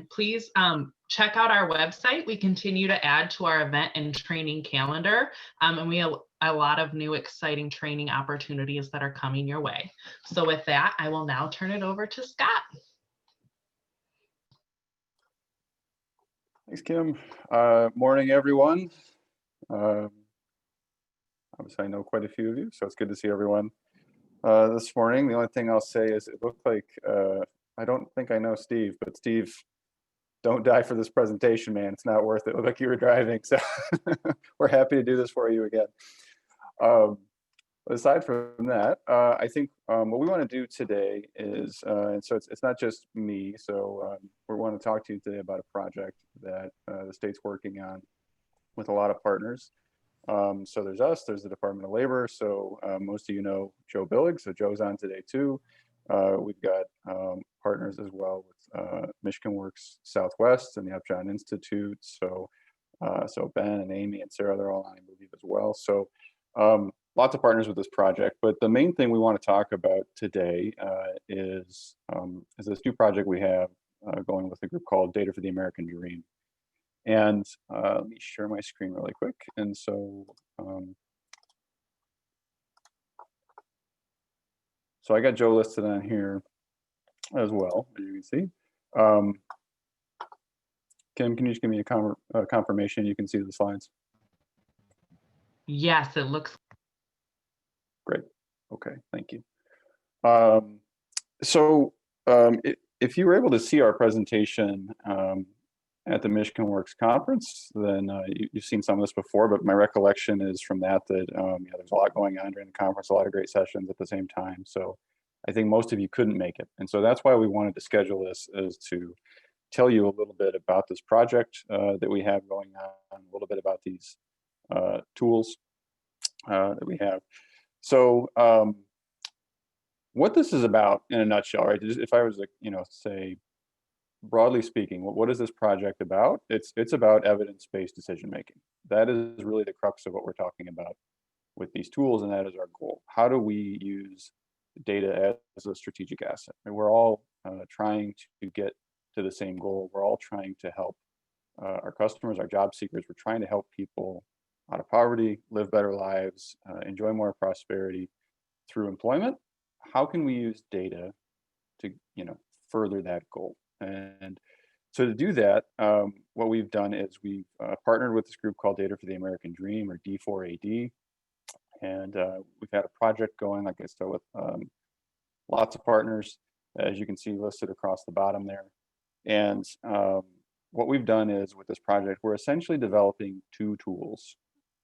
please check out our website. We continue to add to our event and training calendar, and we have a lot of new exciting training opportunities that are coming your way. So with that, I will now turn it over to Scott. Thanks, Kim. Morning, everyone. Obviously, I know quite a few of you, so it's good to see everyone this morning. The only thing I'll say is it looked like, I don't think I know Steve, but Steve, don't die for this presentation, man. It's not worth it. It looked like you were driving, so we're happy to do this for you again. Aside from that, I think what we want to do today is, and so it's not just me, so we want to talk to you today about a project that the state's working on with a lot of partners. So there's us, there's the Department of Labor, so most of you know Joe Billig, so Joe's on today too. We've got partners as well with Michigan Works Southwest and the Upjohn Institute, so Ben and Amy and Sarah, they're all on, I believe, as well. So lots of partners with this project, but the main thing we want to talk about today is this new project we have going with a group called Data for the American Dream. And let me share my screen really quick. And so, so I got Joe listed on here as well, as you can see. Kim, can you just give me a confirmation you can see the slides? Yes, it looks great. Okay, thank you. If you were able to see our presentation at the Michigan Works conference, then you've seen some of this before, but my recollection is from that yeah, there's a lot going on during the conference, a lot of great sessions at the same time. So I think most of you couldn't make it. And so that's why we wanted to schedule this, is to tell you a little bit about this project that we have going on, a little bit about these tools that we have. So what this is about in a nutshell, right? If I was to, say, broadly speaking, what is this project about? It's about evidence-based decision-making. That is really the crux of what we're talking about with these tools, and that is our goal. How do we use data as a strategic asset? And we're all trying to get to the same goal. We're all trying to help our customers, our job seekers. We're trying to help people out of poverty, live better lives, enjoy more prosperity through employment. How can we use data to, further that goal? And so to do that, what we've done is we've partnered with this group called Data for the American Dream, or D4AD. And we've had a project going, like I said, with lots of partners, as you can see listed across the bottom there. And what we've done is, with this project, we're essentially developing two tools,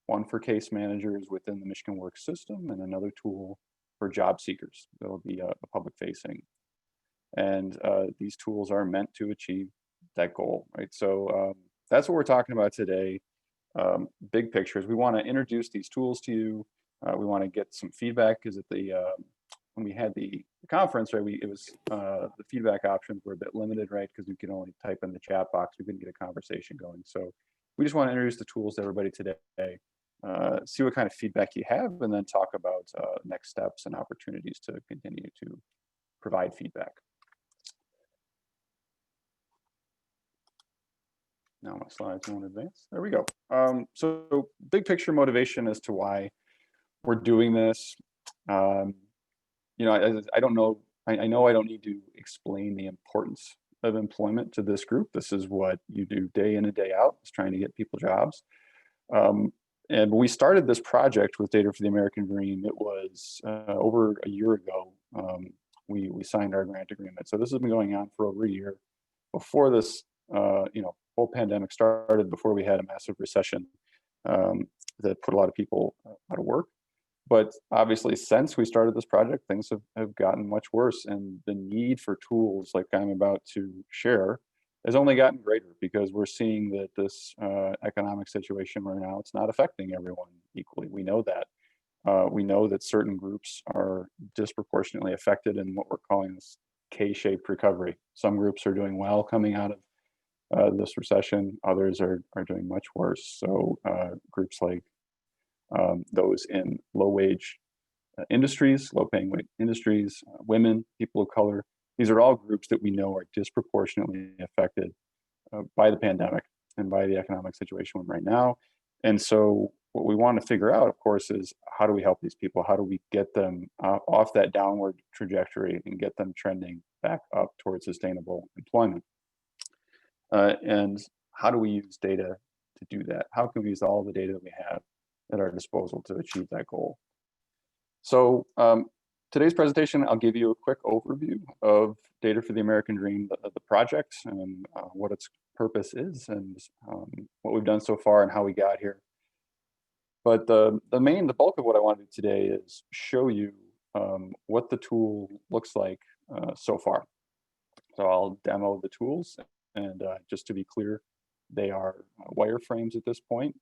one for case managers within the Michigan Works system, and another tool for job seekers that will be a public facing. And these tools are meant to achieve that goal, right? So that's what we're talking about today. Big pictures. We want to introduce these tools to you. We want to get some feedback, because at the when we had the conference, right, the feedback options were a bit limited, right, because we could only type in the chat box. We couldn't get a conversation going. So we just want to introduce the tools to everybody today, see what kind of feedback you have, and then talk about next steps and opportunities to continue to provide feedback. Now my slides won't advance. There we go. So big picture motivation as to why we're doing this. I don't know. I know I don't need to explain the importance of employment to this group. This is what you do day in and day out, is trying to get people jobs. And when we started this project with Data for the American Dream, it was over a year ago. We signed our grant agreement. So this has been going on for over a year. Before this, whole pandemic started, before we had a massive recession that put a lot of people out of work. But obviously, since we started this project, things have gotten much worse, and the need for tools like I'm about to share has only gotten greater, because we're seeing that this economic situation right now, it's not affecting everyone equally. We know that. We know that certain groups are disproportionately affected in what we're calling this K-shaped recovery. Some groups are doing well coming out of this recession. Others are doing much worse. So groups like those in low-wage industries, low-paying wage industries, women, people of color, these are all groups that we know are disproportionately affected by the pandemic and by the economic situation we're in right now. And so what we want to figure out, of course, is how do we help these people? How do we get them off that downward trajectory and get them trending back up towards sustainable employment? And how do we use data to do that? How can we use all the data that we have at our disposal to achieve that goal? So today's presentation, I'll give you a quick overview of Data for the American Dream, the project, and what its purpose is, and what we've done so far and how we got here. But the bulk of what I want to do today is show you what the tool looks like so far. So I'll demo the tools, and just to be clear, they are wireframes at this point.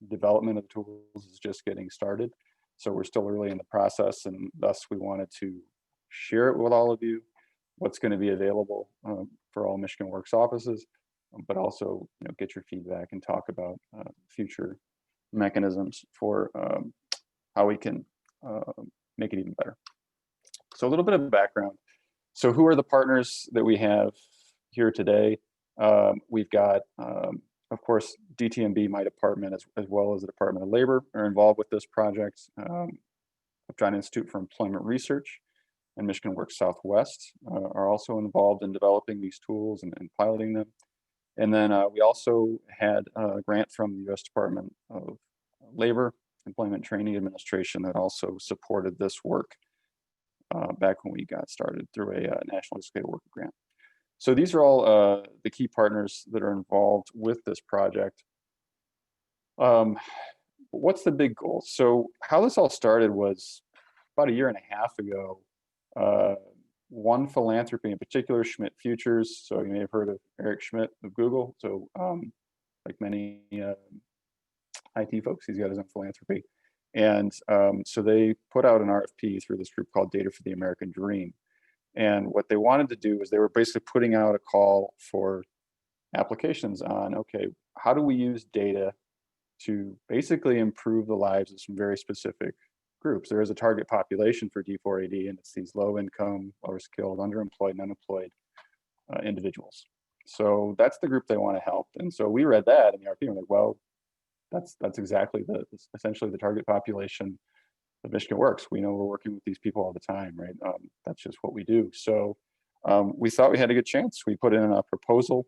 Development of the tools is just getting started. So we're still early in the process, and thus we wanted to share it with all of you, what's going to be available for all Michigan Works offices, but also get your feedback and talk about future mechanisms for how we can make it even better. So a little bit of background. So who are the partners that we have here today? We've got, of course, DTMB, my department, as well as the Department of Labor, are involved with this project. Upjohn Institute for Employment Research and Michigan Works Southwest are also involved in developing these tools and piloting them. And then we also had a grant from the U.S. Department of Labor, Employment Training Administration that also supported this work back when we got started through a National Educated Worker Grant. So these are all the key partners that are involved with this project. What's the big goal? So how this all started was about 1.5 years ago. One philanthropy in particular, Schmidt Futures. So you may have heard of Eric Schmidt of Google. So like many IT folks, he's got his own philanthropy. And so they put out an RFP through this group called Data for the American Dream. And what they wanted to do is they were basically putting out a call for applications on, okay, how do we use data to basically improve the lives of some very specific groups? There is a target population for D4AD, and it's these low income, lower skilled, underemployed, and unemployed individuals. So that's the group they want to help. And so we read that in the RFP and we're like, well, that's exactly essentially the target population of Michigan Works. We know we're working with these people all the time, right? That's just what we do. So we thought we had a good chance. We put in a proposal.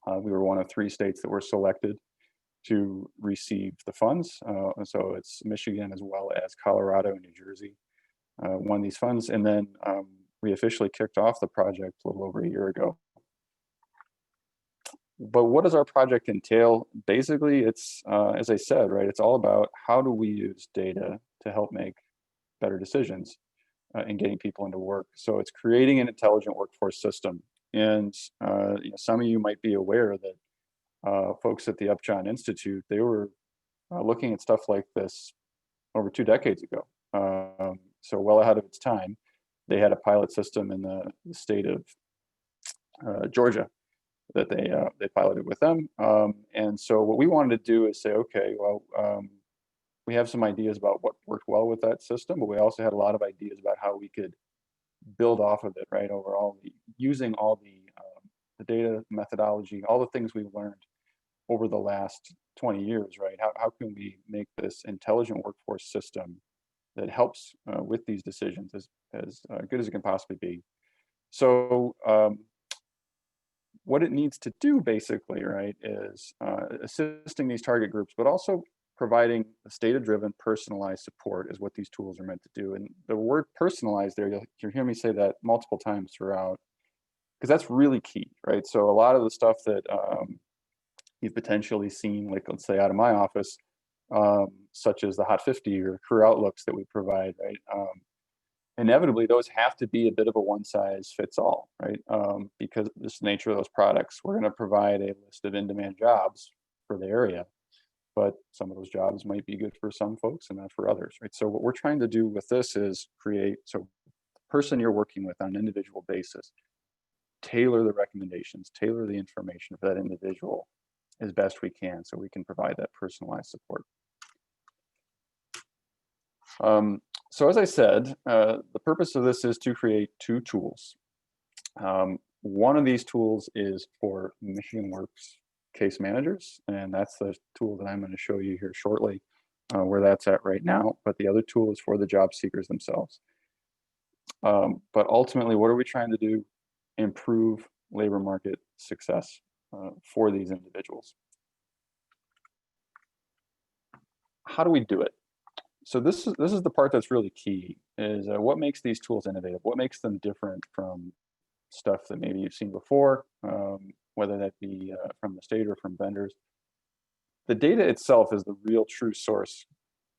We were one of 3 states that were selected to receive the funds. So it's Michigan as well as Colorado and New Jersey won these funds. And then we officially kicked off the project a little over 1 year ago. But what does our project entail? Basically, it's, as I said, right, it's all about how do we use data to help make better decisions in getting people into work. So it's creating an intelligent workforce system. And some of you might be aware that folks at the Upjohn Institute, they were looking at stuff like this over 2 decades ago. So well ahead of its time. They had a pilot system in the state of Georgia that they piloted with them. And so what we wanted to do is say, okay, well, we have some ideas about what worked well with that system, but we also had a lot of ideas about how we could build off of it, right? Overall, using all the data, methodology, all the things we've learned over the last 20 years, right? How can we make this intelligent workforce system that helps with these decisions as good as it can possibly be? So what it needs to do basically, right, is assisting these target groups, but also providing data-driven, personalized support is what these tools are meant to do. And the word personalized there, you'll hear me say that multiple times throughout, because that's really key, right? So a lot of the stuff that you've potentially seen, like let's say out of my office, such as the Hot 50 or career outlooks that we provide, right? Inevitably, those have to be a bit of a one-size-fits-all, right? Because of this nature of those products, we're going to provide a list of in-demand jobs for the area, but some of those jobs might be good for some folks and not for others, right? So what we're trying to do with this is create, so the person you're working with on an individual basis, tailor the recommendations, tailor the information for that individual as best we can, so we can provide that personalized support. So as I said, the purpose of this is to create 2 tools. One of these tools is for Michigan Works case managers, and that's the tool that I'm going to show you here shortly, where that's at right now. But the other tool is for the job seekers themselves. But ultimately, what are we trying to do? Improve labor market success for these individuals. How do we do it? So this is the part that's really key, is what makes these tools innovative? What makes them different from stuff that maybe you've seen before, whether that be from the state or from vendors? The data itself is the real true source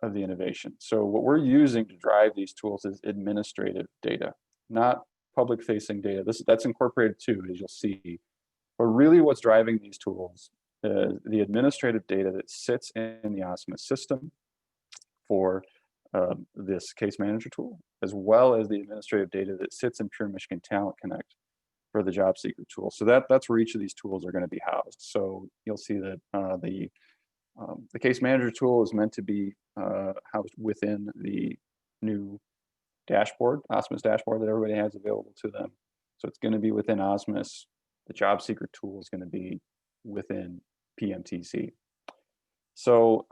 of the innovation. So what we're using to drive these tools is administrative data, not public-facing data. That's incorporated too, as you'll see. But really what's driving these tools is the administrative data that sits in the OSMIS system for this case manager tool, as well as the administrative data that sits in Pure Michigan Talent Connect for the job seeker tool. So that's where each of these tools are going to be housed. So you'll see that the case manager tool is meant to be housed within the new dashboard, OSMIS dashboard that everybody has available to them. So it's going to be within OSMIS. The job seeker tool is going to be within PMTC. So,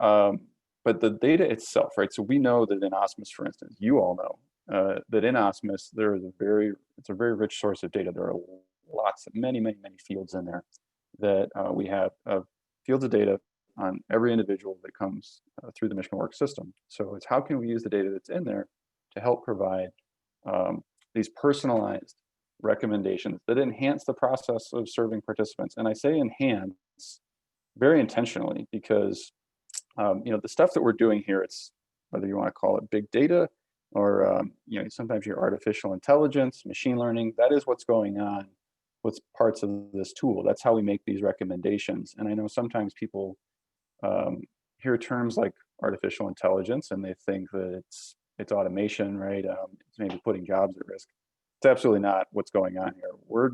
but the data itself, right? So we know that in OSMIS, for instance, you all know that in OSMIS, it's a very rich source of data. There are many fields in there that we have fields of data on every individual that comes through the Michigan Works system. So it's how can we use the data that's in there to help provide these personalized recommendations that enhance the process of serving participants. And I say enhance very intentionally because the stuff that we're doing here, it's whether you want to call it big data or sometimes your artificial intelligence, machine learning, that is what's going on with parts of this tool. That's how we make these recommendations. And I know sometimes people hear terms like artificial intelligence and they think that it's automation, right? It's maybe putting jobs at risk. It's absolutely not what's going on here. We're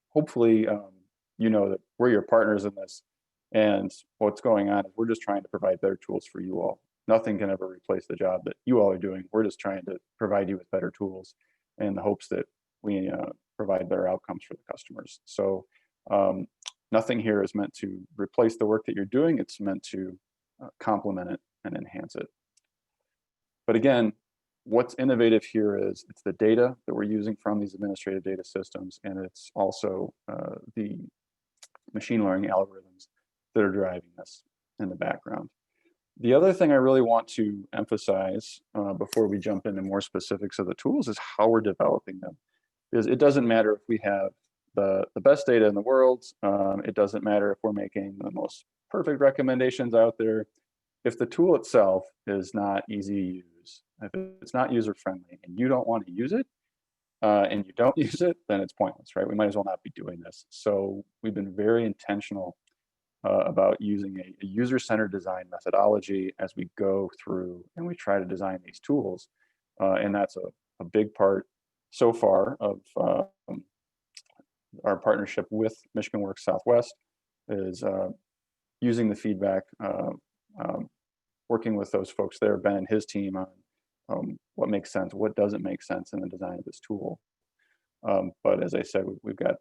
hopefully, that we're your partners in this. And what's going on is we're just trying to provide better tools for you all. Nothing can ever replace the job that you all are doing. We're just trying to provide you with better tools in the hopes that we provide better outcomes for the customers. So nothing here is meant to replace the work that you're doing. It's meant to complement it and enhance it. But again, what's innovative here is it's the data that we're using from these administrative data systems, and it's also the machine learning algorithms that are driving this in the background. The other thing I really want to emphasize before we jump into more specifics of the tools is how we're developing them. Because it doesn't matter if we have the best data in the world. It doesn't matter if we're making the most perfect recommendations out there. If the tool itself is not easy to use, if it's not user-friendly and you don't want to use it, and you don't use it, then it's pointless, right? We might as well not be doing this. So we've been very intentional about using a user-centered design methodology as we go through and we try to design these tools. And that's a big part so far of our partnership with Michigan Works Southwest is using the feedback, working with those folks there, Ben and his team on what makes sense, what doesn't make sense in the design of this tool. But as I said, we've got,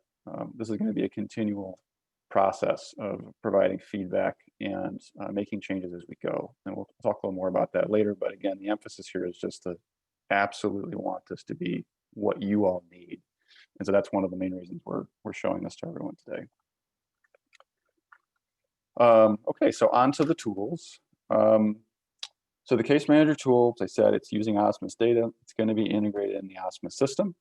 this is going to be a continual process of providing feedback and making changes as we go. And we'll talk a little more about that later. But again, the emphasis here is just to absolutely want this to be what you all need. And so that's one of the main reasons we're showing this to everyone today. Okay, so on to the tools. So the case manager tool, as I said, it's using OSMIS data. It's going to be integrated in the OSMIS system.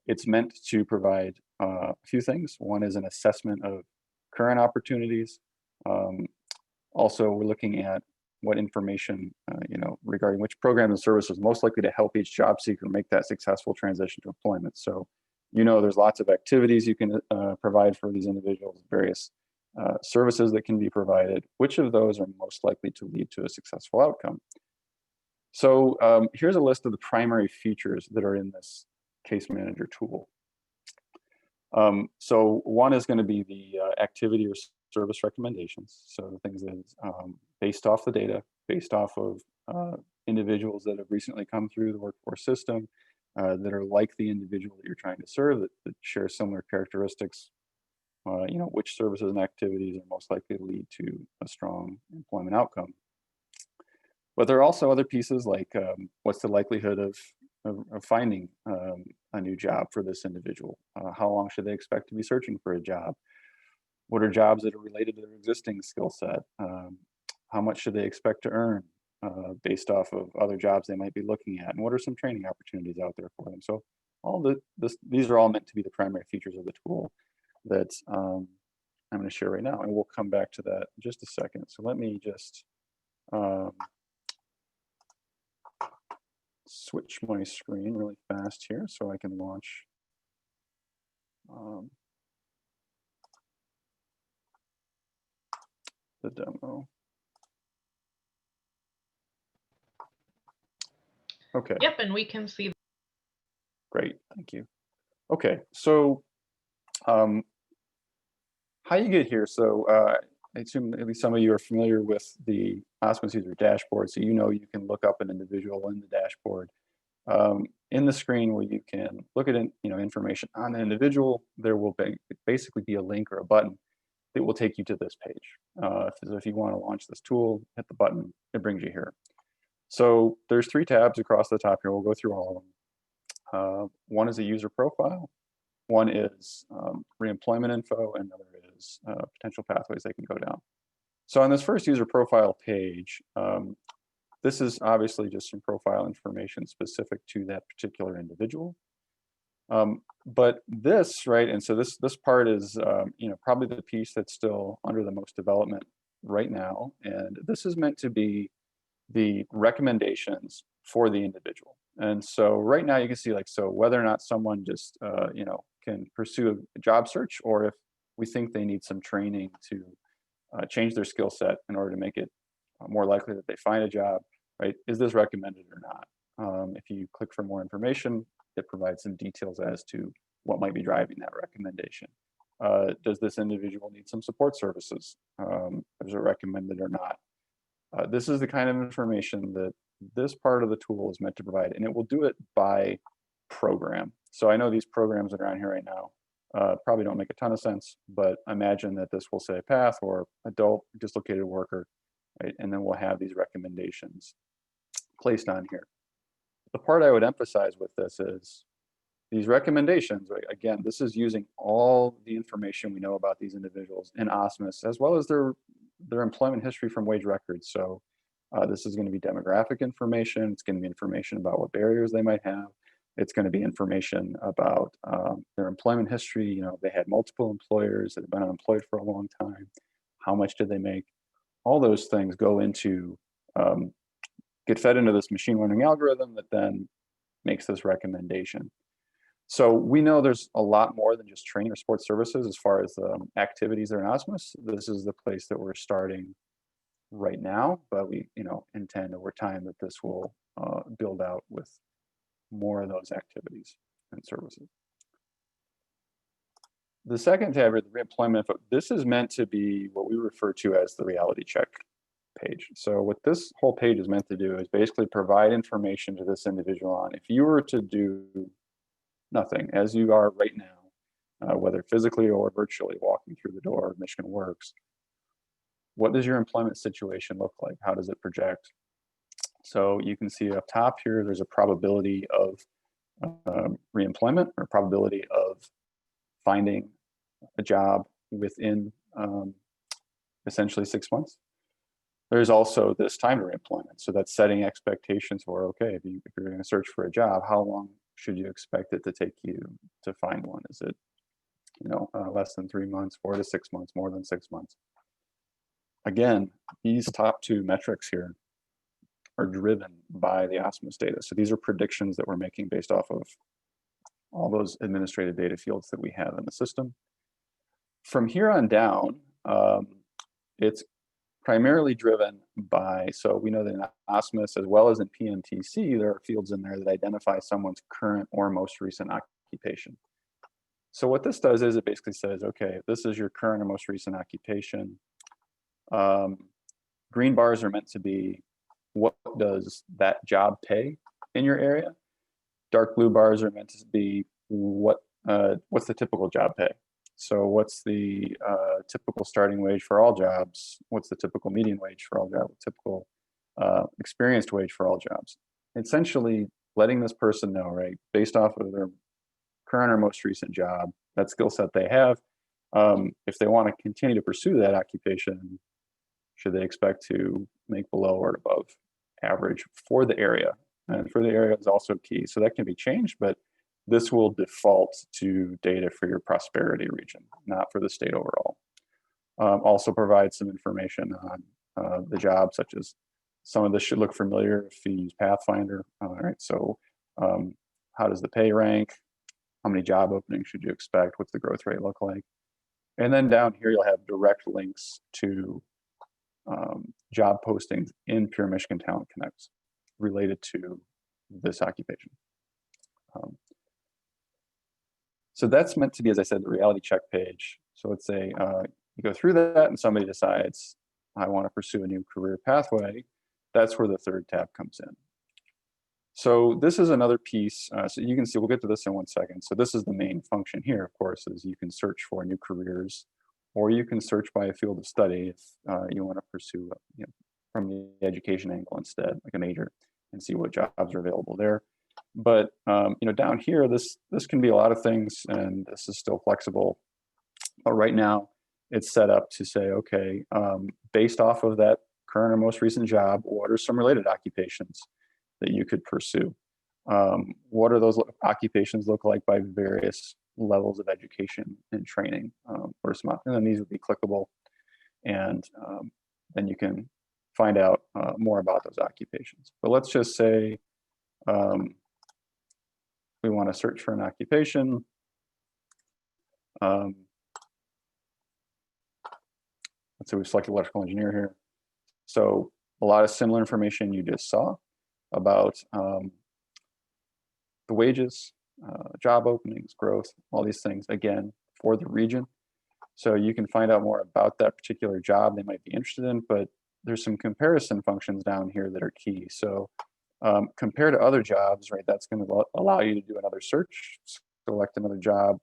It's meant to provide a few things. One is an assessment of current opportunities. Also, we're looking at what information, regarding which programs and services most likely to help each job seeker make that successful transition to employment. So, there's lots of activities you can provide for these individuals, various services that can be provided. Which of those are most likely to lead to a successful outcome? So here's a list of the primary features that are in this case manager tool. So one is going to be the activity or service recommendations. So the things that is based off the data, based off of individuals that have recently come through the workforce system, that are like the individual that you're trying to serve, that share similar characteristics. Which services and activities are most likely to lead to a strong employment outcome. But there are also other pieces like what's the likelihood of finding a new job for this individual? How long should they expect to be searching for a job? What are jobs that are related to their existing skill set? How much should they expect to earn based off of other jobs they might be looking at? And what are some training opportunities out there for them? So these are all meant to be the primary features of the tool that I'm going to share right now. And we'll come back to that in just a second. So let me just switch my screen really fast here so I can launch the demo. Okay. Yep, and we can see. Great, thank you. Okay, so how you get here? So I assume at least some of you are familiar with the Osmos user dashboard, so you know you can look up an individual in the dashboard. In the screen where you can look at information on the individual, there will basically be a link or a button that will take you to this page. So if you want to launch this tool, hit the button, it brings you here. So there's 3 tabs across the top here. We'll go through all of them. One is a user profile. One is reemployment info, and another is potential pathways they can go down. So on this first user profile page, this is obviously just some profile information specific to that particular individual. But this, right, and so this part is probably the piece that's still under the most development right now, and this is meant to be the recommendations for the individual. And so right now you can see so whether or not someone just can pursue a job search, or if we think they need some training to change their skill set in order to make it more likely that they find a job, right? Is this recommended or not? If you click for more information, it provides some details as to what might be driving that recommendation. Does this individual need some support services? Is it recommended or not? This is the kind of information that this part of the tool is meant to provide, and it will do it by program. So I know these programs that are on here right now probably don't make a ton of sense, but imagine that this will say path or adult dislocated worker, right? And then we'll have these recommendations placed on here. The part I would emphasize with this is these recommendations, right? Again, this is using all the information we know about these individuals in Osmos, as well as their employment history from wage records. So this is going to be demographic information. It's going to be information about what barriers they might have. It's going to be information about their employment history. They had multiple employers that have been unemployed for a long time. How much did they make? All those things go into, get fed into this machine learning algorithm that then makes this recommendation. So we know there's a lot more than just training or support services as far as activities that are in Osmos. This is the place that we're starting right now, but we intend over time that this will build out with more of those activities and services. The second tab, the reemployment info, this is meant to be what we refer to as the reality check page. So what this whole page is meant to do is basically provide information to this individual on if you were to do nothing, as you are right now, whether physically or virtually walking through the door of Michigan Works, what does your employment situation look like? How does it project? So you can see up top here, there's a probability of reemployment or probability of finding a job within essentially 6 months. There's also this time to reemployment. So that's setting expectations for, okay, if you're going to search for a job, how long should you expect it to take you to find one? Is it, less than 3 months, 4 to 6 months, more than 6 months? Again, these top 2 metrics here are driven by the Osmos data. So these are predictions that we're making based off of all those administrative data fields that we have in the system. From here on down, it's primarily driven by, so we know that in Osmos as well as in PMTC, there are fields in there that identify someone's current or most recent occupation. So what this does is it basically says, okay, if this is your current or most recent occupation, green bars are meant to be what does that job pay in your area, dark blue bars are meant to be what's the typical job pay. So what's the typical starting wage for all jobs? What's the typical median wage for all jobs? Typical experienced wage for all jobs? Essentially letting this person know, right, based off of their current or most recent job, that skill set they have, if they want to continue to pursue that occupation, should they expect to make below or above average for the area? And for the area is also key. So that can be changed, but this will default to data for your prosperity region, not for the state overall. Also provide some information on the job, such as some of this should look familiar if you use Pathfinder. All right, so how does the pay rank? How many job openings should you expect? What's the growth rate look like? And then down here, you'll have direct links to job postings in Pure Michigan Talent Connect related to this occupation. So that's meant to be, as I said, the reality check page. So let's say you go through that and somebody decides, I want to pursue a new career pathway. That's where the third tab comes in. So this is another piece. So you can see, we'll get to this in 1 second. So this is the main function here, of course, is you can search for new careers, or you can search by a field of study if you want to pursue from the education angle instead, like a major, and see what jobs are available there. But down here, this can be a lot of things, and this is still flexible. But right now, it's set up to say, okay, based off of that current or most recent job, what are some related occupations that you could pursue? What are those occupations look like by various levels of education and training? And then these would be clickable, and then you can find out more about those occupations. But let's just say we want to search for an occupation. Let's say we've selected electrical engineer here. So a lot of similar information you just saw about the wages, job openings, growth, all these things, again, for the region. So you can find out more about that particular job they might be interested in, but there's some comparison functions down here that are key. So compared to other jobs, right, that's going to allow you to do another search, select another job,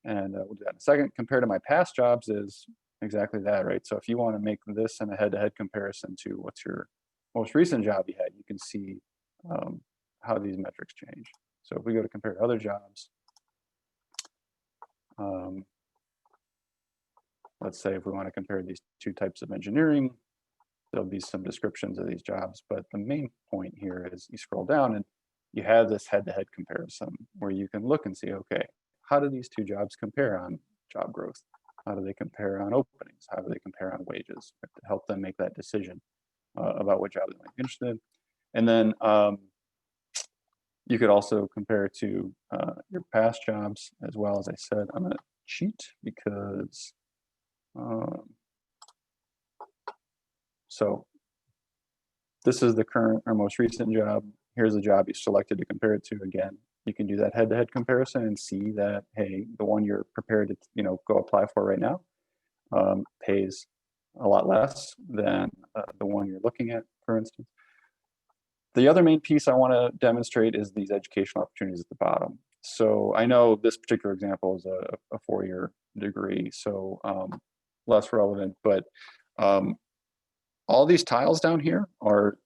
and we'll do that in a second. Compared to my past jobs is exactly that, right? So if you want to make this in a head-to-head comparison to what's your most recent job you had, you can see how these metrics change. So if we go to compare to other jobs, let's say if we want to compare these two types of engineering, there'll be some descriptions of these jobs, but the main point here is you scroll down and you have this head-to-head comparison where you can look and see, okay, how do these two jobs compare on job growth? How do they compare on openings? How do they compare on wages? To help them make that decision about what job they might be interested in. And then you could also compare to your past jobs as well. As I said, I'm gonna cheat because so this is the current or most recent job. Here's the job you selected to compare it to. Again, you can do that head-to-head comparison and see that, hey, the one you're prepared to go apply for right now pays a lot less than the one you're looking at, for instance. The other main piece I want to demonstrate is these educational opportunities at the bottom. So I know this particular example is a 4-year degree, so less relevant, but all these tiles down here are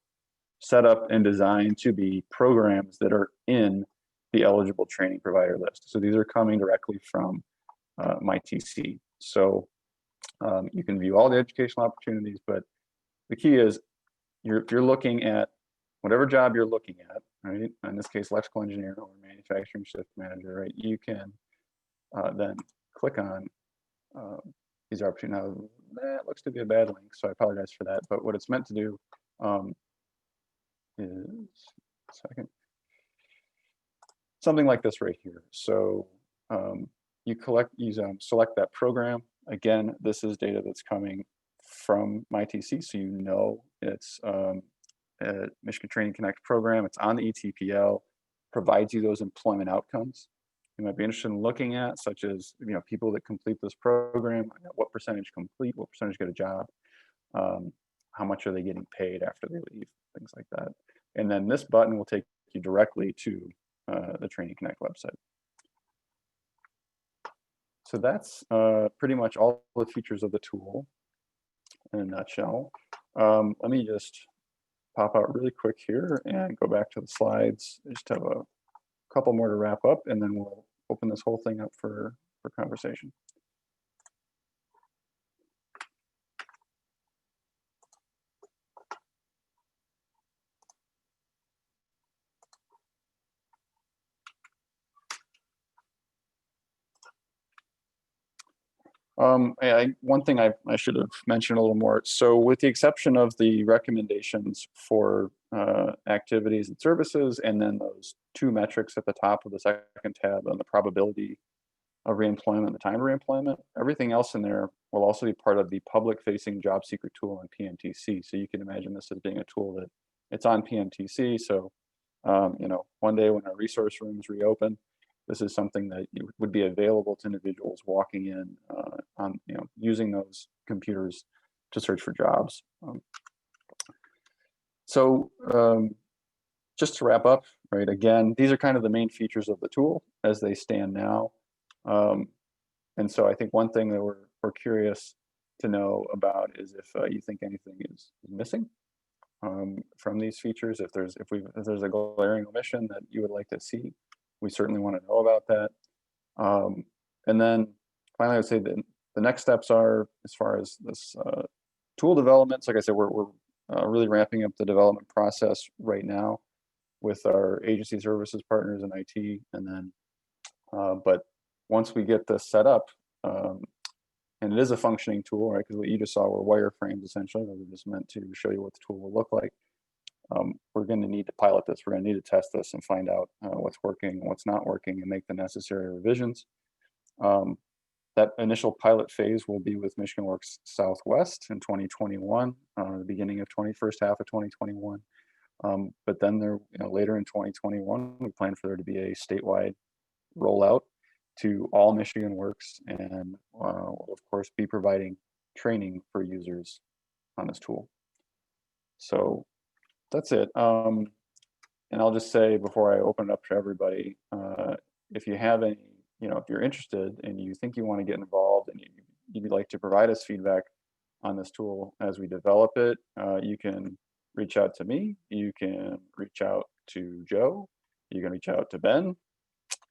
set up and designed to be programs that are in the eligible training provider list. So these are coming directly from MyTC. So you can view all the educational opportunities, but the key is if you're looking at whatever job you're looking at, right? In this case, electrical engineer or manufacturing shift manager, right? You can then click on these opportunities. Now, that looks to be a bad link, so I apologize for that. But what it's meant to do is, something like this right here. So you select that program. Again, this is data that's coming from MyTC, so you know it's a Michigan Training Connect program. It's on the ETPL, provides you those employment outcomes you might be interested in looking at, such as people that complete this program, what percentage complete, what percentage get a job, how much are they getting paid after they leave, things like that. And then this button will take you directly to the Training Connect website. So that's pretty much all the features of the tool in a nutshell. Let me just pop out really quick here and go back to the slides. I just have a couple more to wrap up, and then we'll open this whole thing up for conversation. One thing I should have mentioned a little more. So with the exception of the recommendations for activities and services, and then those two metrics at the top of the second tab on the probability of reemployment, the time of reemployment, everything else in there will also be part of the public-facing job seeker tool on PMTC. So you can imagine this as being a tool that it's on PMTC. So one day when our resource rooms reopen, this is something that would be available to individuals walking in using those computers to search for jobs. Just to wrap up, right? Again, these are kind of the main features of the tool as they stand now. And so I think one thing that we're curious to know about is if you think anything is missing from these features. If there's a glaring omission that you would like to see, we certainly want to know about that. And then finally, I would say that the next steps are, as far as this tool development. So like I said, we're really ramping up the development process right now with our agency services partners in IT. And then, but once we get this set up, and it is a functioning tool, right? Because what you just saw were wireframes essentially. That were just meant to show you what the tool will look like. We're going to need to pilot this. We're going to need to test this and find out what's working, what's not working, and make the necessary revisions. That initial pilot phase will be with Michigan Works Southwest in 2021, the beginning of first half of 2021. But then there, later in 2021, we plan for there to be a statewide rollout to all Michigan Works, and we'll of course be providing training for users on this tool. So that's it. And I'll just say before I open it up to everybody, if you have any, if you're interested and you think you want to get involved and you'd like to provide us feedback on this tool as we develop it, you can reach out to me. You can reach out to Joe. You can reach out to Ben,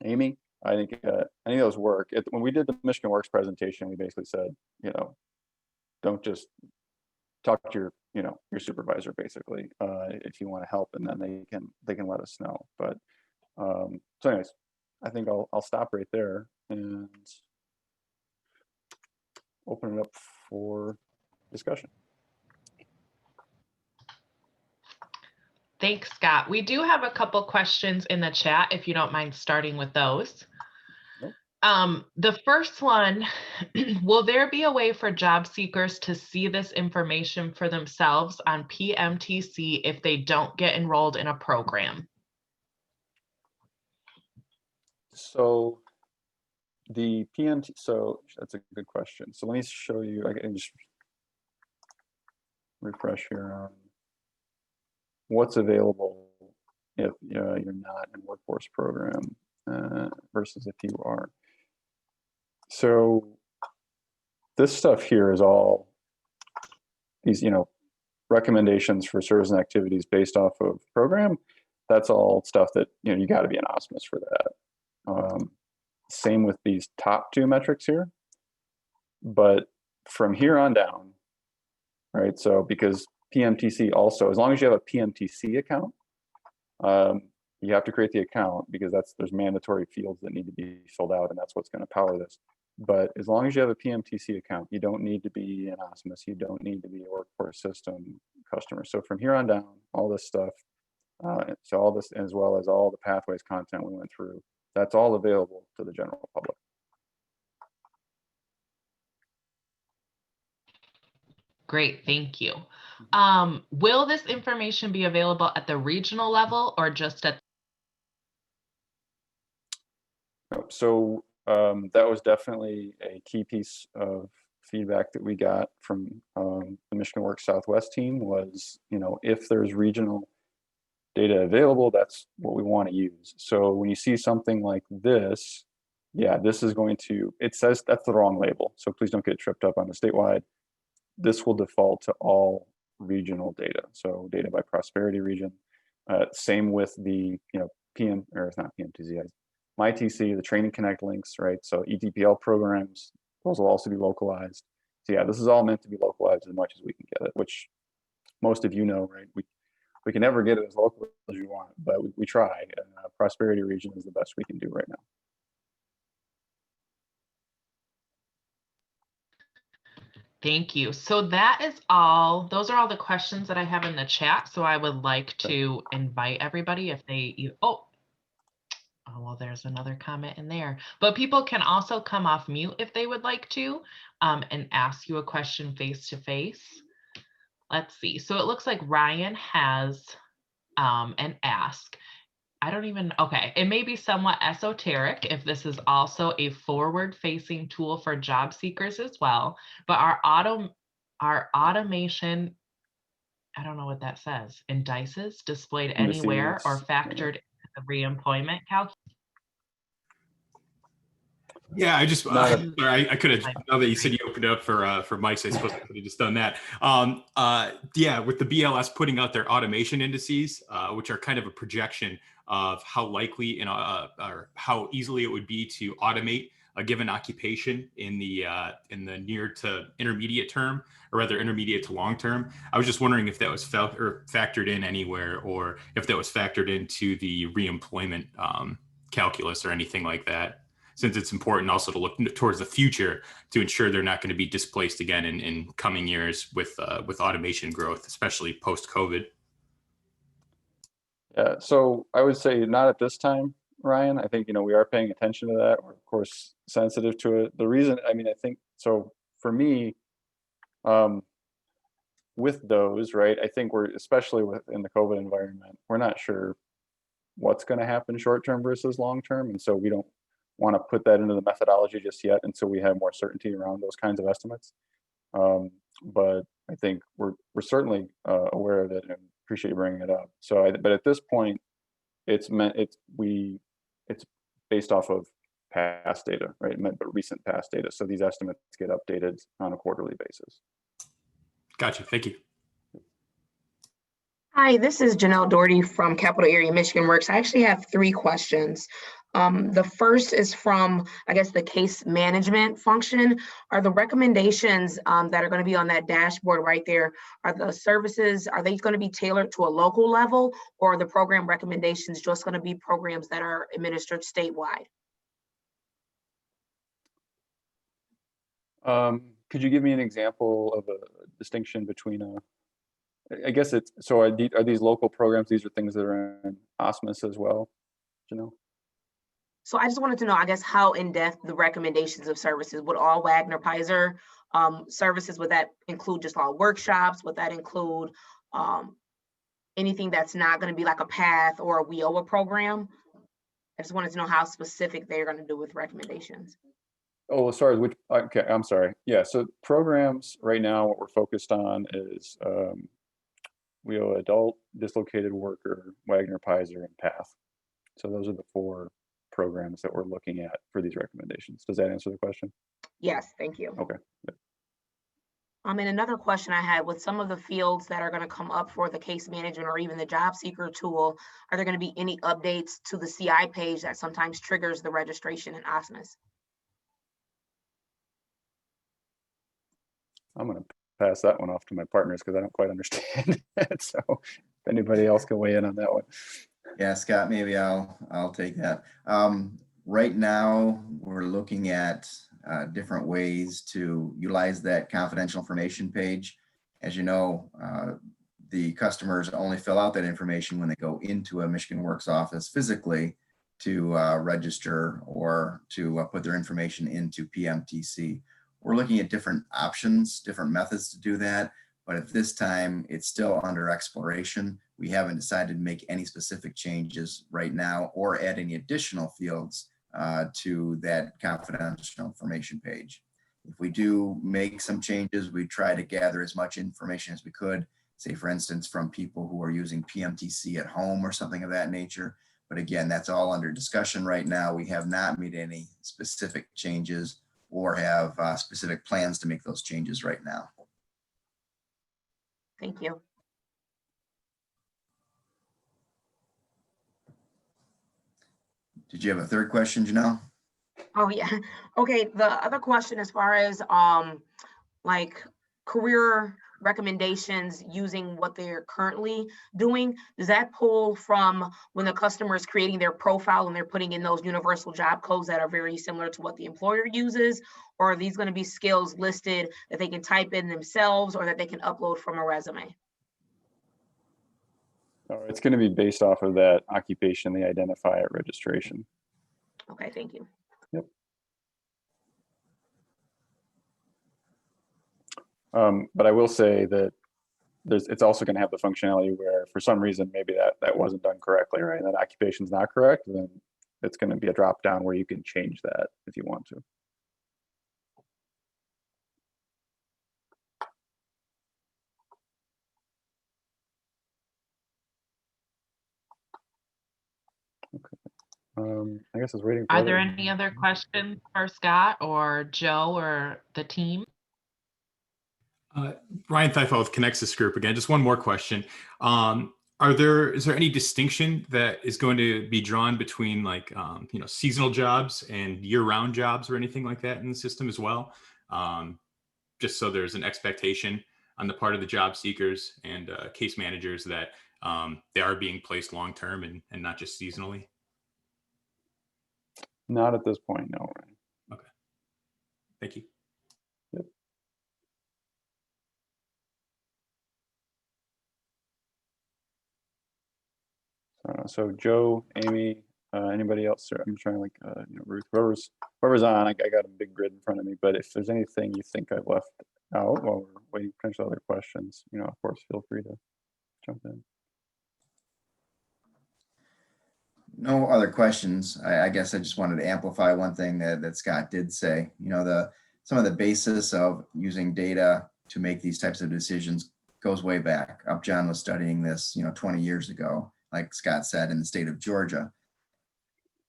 Amy. I think any of those work. When we did the Michigan Works presentation, we basically said, don't just talk to your supervisor, basically, if you want to help, and then they can let us know. But so anyways, I think I'll stop right there and open it up for discussion. Thanks, Scott. We do have a couple questions in the chat, if you don't mind starting with those. Nope. The first one, will there be a way for job seekers to see this information for themselves on PMTC if they don't get enrolled in a program? So the PMT, so that's a good question. So let me show you, I can just refresh here on what's available if you're not in workforce program versus if you are. So this stuff here is all these, recommendations for services and activities based off of program. That's all stuff that, you got to be an OSMIS for that. Same with these top two metrics here. But from here on down, right? So because PMTC also, as long as you have a PMTC account, you have to create the account because there's mandatory fields that need to be filled out, and that's what's going to power this. But as long as you have a PMTC account, you don't need to be an OSMIS, you don't need to be a workforce system customer. So from here on down, all this stuff, so all this, as well as all the pathways content we went through, that's all available to the general public. Great, thank you. Will this information be available at the regional level or just at? So that was definitely a key piece of feedback that we got from the Michigan Works Southwest team was, if there's regional data available, that's what we want to use. So when you see something like this, yeah, this is going to, it says that's the wrong label. So please don't get tripped up on the statewide. This will default to all regional data. So data by prosperity region. Same with the, PM, or it's not PMTC, MyTC, the Training Connect links, right? So ETPL programs, those will also be localized. So yeah, this is all meant to be localized as much as we can get it, which most of you know, right? We can never get it as local as you want, but we try. And prosperity region is the best we can do right now. Thank you. So that is all. Those are all the questions that I have in the chat. So I would like to invite everybody if they, oh, well, there's another comment in there. But people can also come off mute if they would like to and ask you a question face to face. Let's see. So it looks like Ryan has an ask. I don't even, okay, it may be somewhat esoteric if this is also a forward-facing tool for job seekers as well, but our automation, I don't know what that says, indices displayed anywhere or factored into the reemployment calculation. Yeah, I just I could have, now that you said you opened it up for mics, I suppose I could have just done that. Yeah, with the BLS putting out their automation indices, which are kind of a projection of how likely or how easily it would be to automate a given occupation in the near to intermediate term, or rather intermediate to long term. I was just wondering if that was factored in anywhere, or if that was factored into the reemployment calculus or anything like that, since it's important also to look towards the future to ensure they're not going to be displaced again in coming years with automation growth, especially post-COVID. Yeah, so I would say not at this time, Ryan. I think, we are paying attention to that. We're of course sensitive to it. The reason, I think, so for me, with those, right, I think we're, especially within the COVID environment, we're not sure what's going to happen short-term versus long-term. And so we don't want to put that into the methodology just yet until we have more certainty around those kinds of estimates. But I think we're certainly aware of it and appreciate you bringing it up. So, but at this point, it's based off of past data, right? But recent past data. So these estimates get updated on a quarterly basis. Gotcha. Thank you. Hi, this is Janelle Doherty from Capital Area Michigan Works. I actually have 3 questions. The first is from, I guess, the case management function. Are the recommendations that are going to be on that dashboard right there, are the services, are they going to be tailored to a local level, or are the program recommendations just going to be programs that are administered statewide? Could you give me an example of a distinction between I guess it's, so are these local programs, these are things that are in OSMIS as well, So I just wanted to know, I guess, how in-depth the recommendations of services. Would all Wagner-Pizer services, would that include just all workshops? Would that include anything that's not going to be like a PATH or a WIOA program? I just wanted to know how specific they're going to do with recommendations. Oh, sorry, okay, I'm sorry. Yeah, so programs right now, what we're focused on is WIOA adult, dislocated worker, Wagner-Pizer, and PATH. So those are the 4 programs that we're looking at for these recommendations. Does that answer the question? Yes, thank you. Okay. And another question I had, with some of the fields that are going to come up for the case management or even the job seeker tool, are there going to be any updates to the CI page that sometimes triggers the registration in OSMIS? I'm going to pass that one off to my partners because I don't quite understand it. So if anybody else can weigh in on that one. Yeah, Scott, maybe I'll take that. Right now, we're looking at different ways to utilize that confidential information page. As you know, the customers only fill out that information when they go into a Michigan Works office physically to register or to put their information into PMTC. We're looking at different options, different methods to do that, but at this time, it's still under exploration. We haven't decided to make any specific changes right now or add any additional fields to that confidential information page. If we do make some changes, we try to gather as much information as we could say for instance, from people who are using PMTC at home or something of that nature. But again, that's all under discussion right now. We have not made any specific changes or have specific plans to make those changes right now. Thank you. Did you have a third question, Janelle? Oh, yeah. Okay. The other question, as far as like career recommendations using what they're currently doing, does that pull from when the customer is creating their profile and they're putting in those universal job codes that are very similar to what the employer uses? Or are these going to be skills listed that they can type in themselves or that they can upload from a resume? It's going to be based off of that occupation they identify at registration. Okay, thank you. Yep. But I will say that it's also going to have the functionality where for some reason maybe that wasn't done correctly, right? That occupation's not correct, then it's going to be a drop down where you can change that if you want to. Okay. I guess I was waiting for Are there any other questions for Scott or Joe or the team? Ryan Theifel with Connexus Group again. Just one more question. Is there any distinction that is going to be drawn between like seasonal jobs and year-round jobs or anything like that in the system as well? Just so there's an expectation on the part of the job seekers and case managers that they are being placed long-term and not just seasonally. Not at this point, no. Ryan. Okay. Thank you. Yep. So Joe, Amy, anybody else? I'm trying like Ruth, whoever's on. I got a big grid in front of me. But if there's anything you think I've left out while we're waiting for potential other questions, of course, feel free to jump in. No other questions. I guess I just wanted to amplify one thing that Scott did say. Some of the basis of using data to make these types of decisions goes way back. Upjohn was studying this, 20 years ago, like Scott said, in the state of Georgia.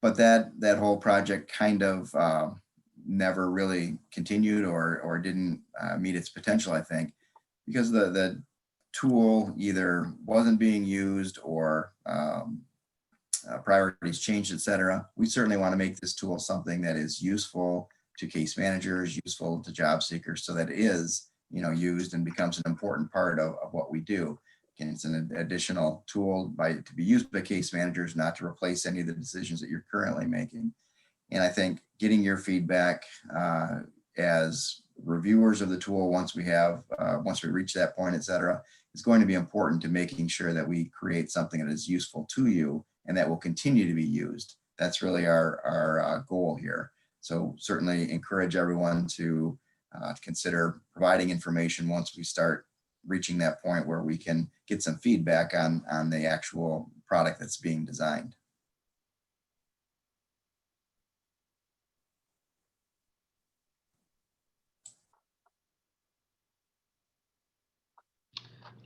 But that whole project kind of never really continued or didn't meet its potential, I think, because the tool either wasn't being used or priorities changed, et cetera. We certainly want to make this tool something that is useful to case managers, useful to job seekers, so that it is, used and becomes an important part of what we do. And it's an additional tool to be used by case managers, not to replace any of the decisions that you're currently making. And I think getting your feedback as reviewers of the tool once we reach that point, et cetera, is going to be important to making sure that we create something that is useful to you and that will continue to be used. That's really our goal here. So certainly encourage everyone to consider providing information once we start reaching that point where we can get some feedback on the actual product that's being designed.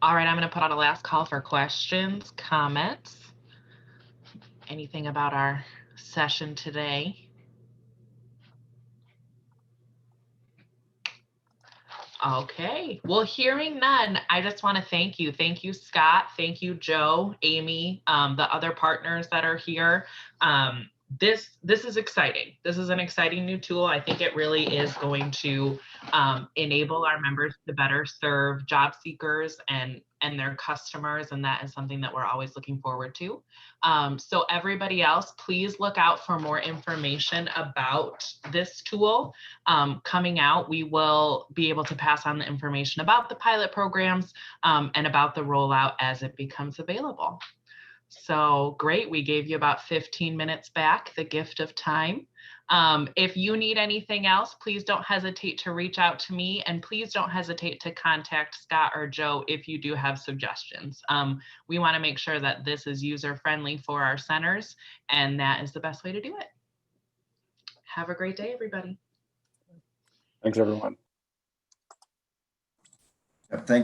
All right, I'm going to put on a last call for questions, comments, anything about our session today. Okay, well, hearing none, I just want to thank you. Thank you, Scott. Thank you, Joe, Amy, the other partners that are here. This is exciting. This is an exciting new tool. I think it really is going to enable our members to better serve job seekers and their customers, and that is something that we're always looking forward to. So everybody else, please look out for more information about this tool coming out. We will be able to pass on the information about the pilot programs and about the rollout as it becomes available. So great, we gave you about 15 minutes back, the gift of time. If you need anything else, please don't hesitate to reach out to me, and please don't hesitate to contact Scott or Joe if you do have suggestions. We want to make sure that this is user-friendly for our centers, and that is the best way to do it. Have a great day, everybody. Thanks, everyone. Thank